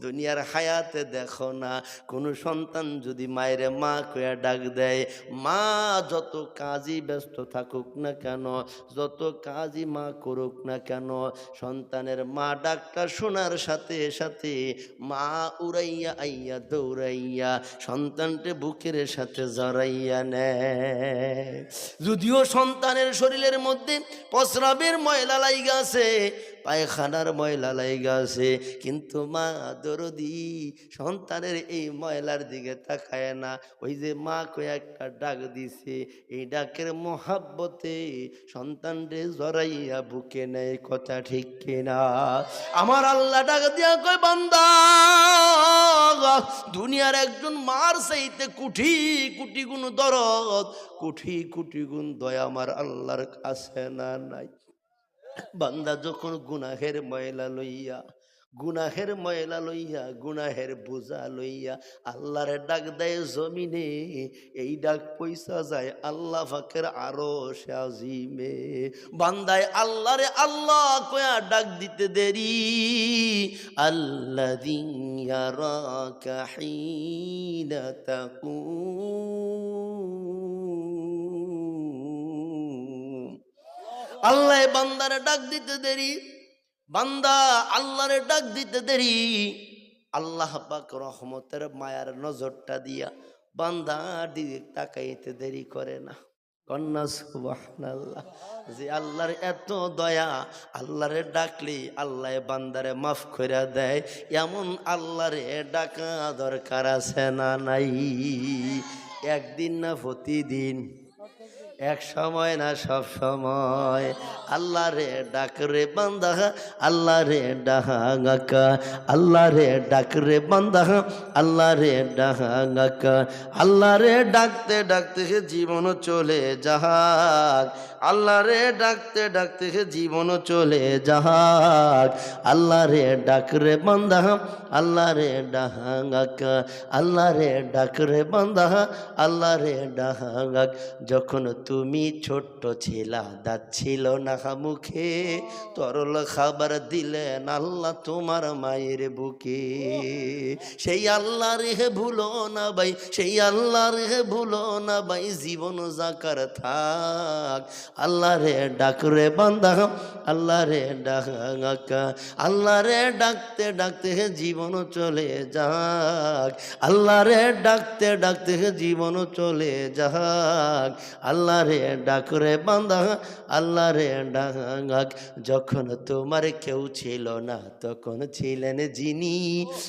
দুনিয়ার হায়াতে দেখো না কোনো সন্তান যদি মায়ের মা কইয়া ডাক দেয়, মা যত কাজই ব্যস্ত থাকুক না কেন, যত কাজই মা করুক না কেন, সন্তানের মা ডাকটা শোনার সাথে সাথে মা উড়াইয়া আইয়া দৌড়াইয়া সন্তানকে বুকের সাথে জড়াইয়া নেয়। যদিও সন্তানের শরীরের মধ্যে প্রস্রাবের ময়লা লাইগা আছে, পায়খানার ময়লা লাইগা আছে, কিন্তু মা দরদি সন্তানের এই ময়লার দিকে তাকায় না। ওই যে মা কয়ে একটা ডাক দিছে, এই ডাকের মোহাব্বতে সন্তানরে জড়াইয়া বুকে নেয়। কথা ঠিক কিনা? আমার আল্লাহ ডাক দিয়া কয়, বান্দা দুনিয়ার একজন মার চাইতে কোটি কোটি গুণ দরদ, কোটি কোটি গুণ দয়া আমার আল্লাহর কাছে না নাই। বান্দা যখন গুনাহের ময়লা লইয়া, গুনাহের ময়লা লইয়া, গুনাহের বোঝা লইয়া আল্লাহর ডাক দেয় জমিনে, এই ডাক পয়সা যায় আল্লাহ পাকের আরশ আজিমে। বান্দায় আল্লাহরে আল্লাহ কয়া ডাক দিতে দেরি, আল্লাযী ইয়ারাকা হিনা তাকুম। আল্লাহ বান্দারে ডাক দিতে দেরি, বান্দা আল্লাহরে ডাক দিতে দেরি, আল্লাহ পাক রহমতের মায়ার নজরটা দিয়া বান্দার দিকে তাকাইতে দেরি করে না। কন্যা সুবহানাল্লাহ। যে আল্লাহর এত দয়া, আল্লাহরে ডাকলে আল্লাহ বান্দারে মাফ করে দেয়, এমন আল্লাহরে ডাকা দরকার আছে না নাই? একদিন না প্রতিদিন, এক সময় না সব সময় আল্লাহ রে ডাক রে বান্দা, আল্লাহ রে ডাকা, আল্লাহ রে ডাক রে বান্দা, আল্লাহ রে ডাকা। আল্লাহ রে ডাকতে ডাকতে জীবন চলে যাক, আল্লাহ রে ডাকতে ডাকতে জীবন চলে যাক। আল্লাহ রে ডাক রে বান্দা, আল্লাহ রে ডাকা, আল্লাহ রে ডাক রে বান্দা, আল্লাহ রে ডাকা। যখন তুমি ছোট্ট ছিলা, দাঁত ছিল না মুখে, তরল খাবার দিলেন আল্লাহ তোমার মায়ের বুকে। সেই আল্লাহ রে ভুলো না ভাই, সেই আল্লাহ রে ভুলো না ভাই, জীবন জাকার থাক। আল্লাহ রে ডাক রে বান্দা, আল্লাহ রে ডাকা, আল্লাহ রে ডাকতে ডাকতে জীবন চলে যাক, আল্লাহ রে ডাকতে ডাকতে জীবন চলে যাক। আল্লাহ রে ডাক রে বান্দা, আল্লাহ রে ডাক। যখন তোমার কেউ ছিল না তখন ছিলেন যিনি,